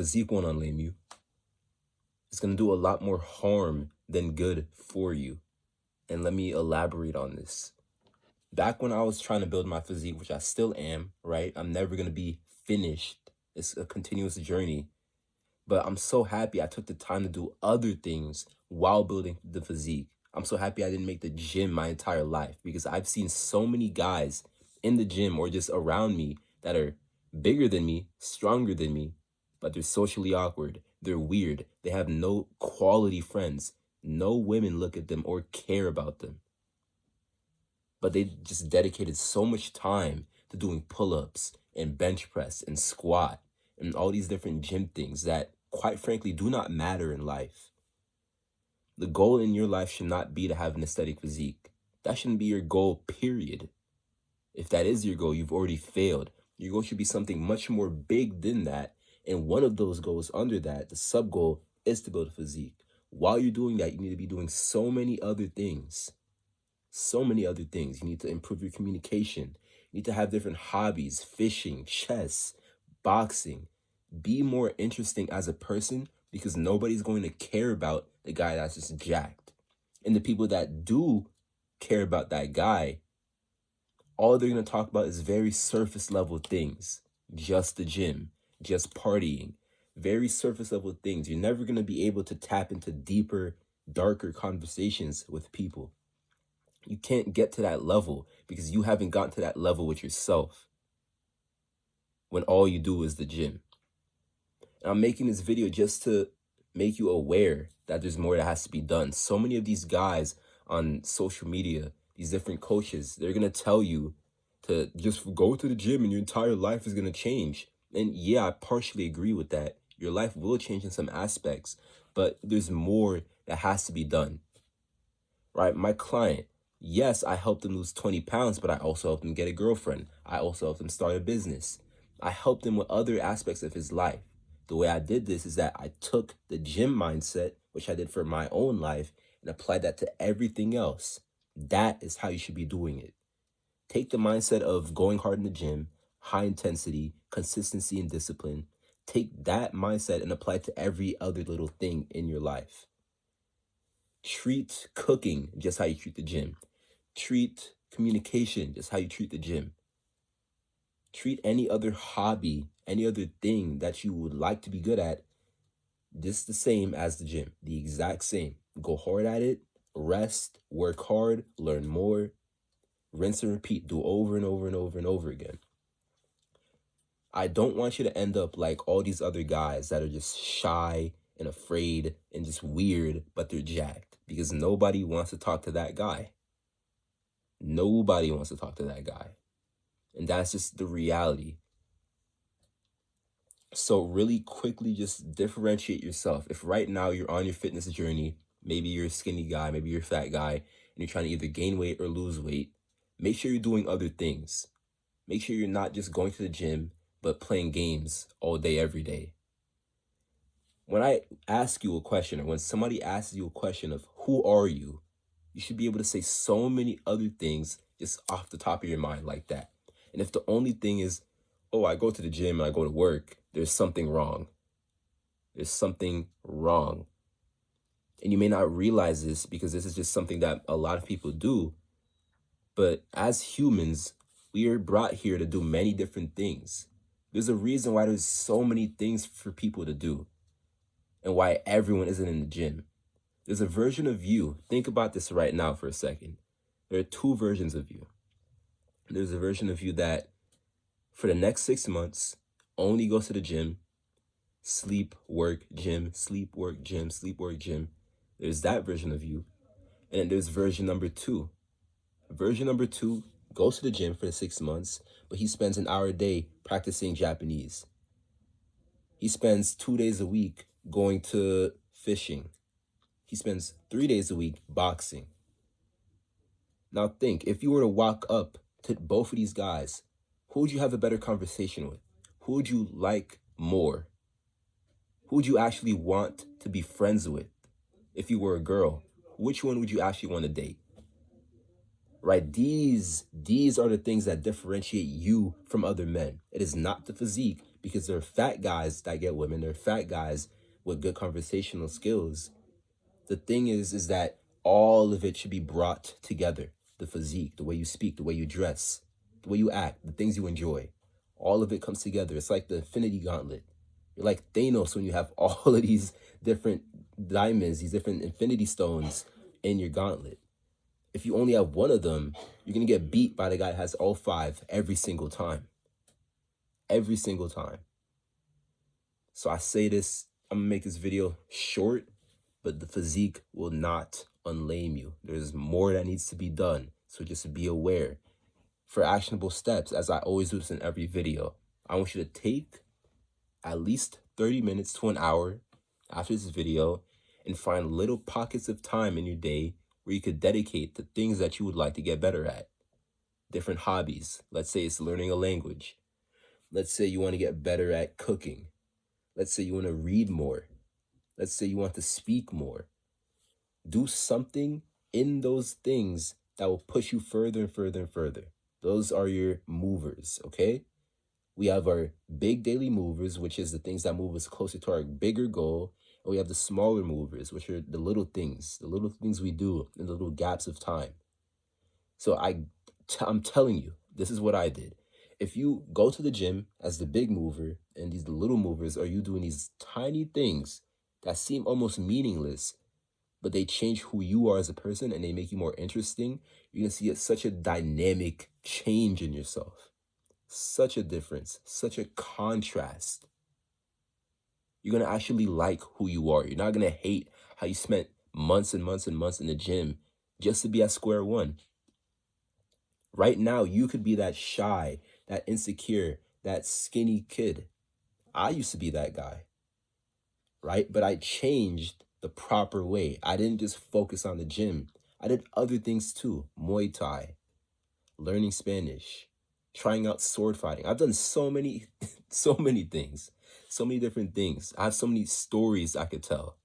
Physique won't unlame you. It's going to do a lot more harm than good for you. And let me elaborate on this. Back when I was trying to build my physique, which I still am, right? I'm never going to be finished. It's a continuous journey. But I'm so happy I took the time to do other things while building the physique. I'm so happy I didn't make the gym my entire life, because I've seen so many guys in the gym or just around me that are bigger than me, stronger than me, but they're socially awkward. They're weird. They have no quality friends. No women look at them or care about them. But they just dedicated so much time to doing pull-ups and bench press and squat and all these different gym things that, quite frankly, do not matter in life. The goal in your life should not be to have an aesthetic physique. That shouldn't be your goal, period. If that is your goal, you've already failed. Your goal should be something much more big than that. And one of those goals under that, the sub goal, is to build a physique. While you're doing that, you need to be doing so many other things. So many other things. You need to improve your communication. You need to have different hobbies, fishing, chess, boxing. Be more interesting as a person, because nobody's going to care about the guy that's just jacked. And the people that do care about that guy, all they're going to talk about is very surface level things. Just the gym, just partying, very surface level things. You're never going to be able to tap into deeper, darker conversations with people. You can't get to that level because you haven't gotten to that level with yourself when all you do is the gym. And I'm making this video just to make you aware that there's more that has to be done. So many of these guys on social media, these different coaches, they're going to tell you to just go to the gym and your entire life is going to change. And yeah, I partially agree with that. Your life will change in some aspects, but there's more that has to be done. Right? My client, yes, I helped him lose 20 pounds, but I also helped him get a girlfriend. I also helped him start a business. I helped him with other aspects of his life. The way I did this is that I took the gym mindset, which I did for my own life, and applied that to everything else. That is how you should be doing it. Take the mindset of going hard in the gym, high intensity, consistency, and discipline. Take that mindset and apply it to every other little thing in your life. Treat cooking just how you treat the gym. Treat communication just how you treat the gym. Treat any other hobby, any other thing that you would like to be good at, just the same as the gym. The exact same. Go hard at it, rest, work hard, learn more, rinse and repeat. Do over and over and over and over again. I don't want you to end up like all these other guys that are just shy and afraid and just weird, but they're jacked, because nobody wants to talk to that guy. Nobody wants to talk to that guy. And that's just the reality. So really quickly, just differentiate yourself. If right now you're on your fitness journey, maybe you're a skinny guy, maybe you're a fat guy, and you're trying to either gain weight or lose weight, make sure you're doing other things. Make sure you're not just going to the gym, but playing games all day, every day. When I ask you a question, or when somebody asks you a question of who are you, you should be able to say so many other things just off the top of your mind like that. And if the only thing is, oh, I go to the gym and I go to work, there's something wrong. There's something wrong. And you may not realize this because this is just something that a lot of people do. But as humans, we are brought here to do many different things. There's a reason why there's so many things for people to do and why everyone isn't in the gym. There's a version of you. Think about this right now for a second. There are two versions of you. There's a version of you that for the next 6 months only goes to the gym, sleep, work, gym, sleep, work, gym, sleep, work, gym. There's that version of you. And then there's version number two. Version number two goes to the gym for the 6 months, but he spends an hour a day practicing Japanese. He spends 2 days a week going to fishing. He spends 3 days a week boxing. Now think, if you were to walk up to both of these guys, who would you have a better conversation with? Who would you like more? Who would you actually want to be friends with? If you were a girl, which one would you actually want to date? Right? These are the things that differentiate you from other men. It is not the physique, because there are fat guys that get women. There are fat guys with good conversational skills. The thing is that all of it should be brought together. The physique, the way you speak, the way you dress, the way you act, the things you enjoy. All of it comes together. It's like the Infinity Gauntlet. You're like Thanos when you have all of these different diamonds, these different Infinity Stones in your gauntlet. If you only have one of them, you're going to get beat by the guy that has all five every single time. Every single time. So I say this, I'm going to make this video short, but the physique will not unlame you. There's more that needs to be done. So just be aware. For actionable steps, as I always do this in every video, I want you to take at least 30 minutes to an hour after this video and find little pockets of time in your day where you could dedicate to things that you would like to get better at. Different hobbies. Let's say it's learning a language. Let's say you want to get better at cooking. Let's say you want to read more. Let's say you want to speak more. Do something in those things that will push you further and further and further. Those are your movers, okay? We have our big daily movers, which is the things that move us closer to our bigger goal. And we have the smaller movers, which are the little things we do in the little gaps of time. So I'm telling you, this is what I did. If you go to the gym as the big mover and these little movers are you doing these tiny things that seem almost meaningless, but they change who you are as a person and they make you more interesting, you're going to see such a dynamic change in yourself. Such a difference, such a contrast. You're going to actually like who you are. You're not going to hate how you spent months and months and months in the gym just to be at square one. Right now, you could be that shy, that insecure, that skinny kid. I used to be that guy, right? But I changed the proper way. I didn't just focus on the gym. I did other things too. Muay Thai, learning Spanish, trying out sword fighting. I've done so many things, so many different things. I have so many stories I could tell,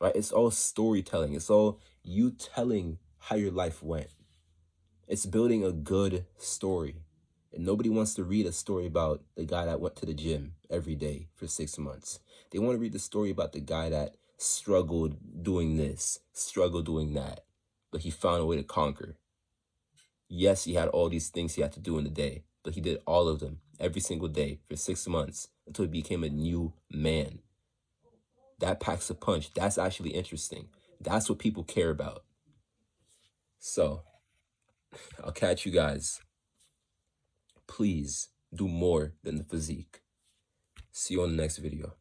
right? It's all storytelling. It's all you telling how your life went. It's building a good story. And nobody wants to read a story about the guy that went to the gym every day for 6 months. They want to read the story about the guy that struggled doing this, struggled doing that, but he found a way to conquer. Yes, he had all these things he had to do in the day, but he did all of them every single day for 6 months until he became a new man. That packs a punch. That's actually interesting. That's what people care about. So, I'll catch you guys. Please do more than the physique. See you on the next video.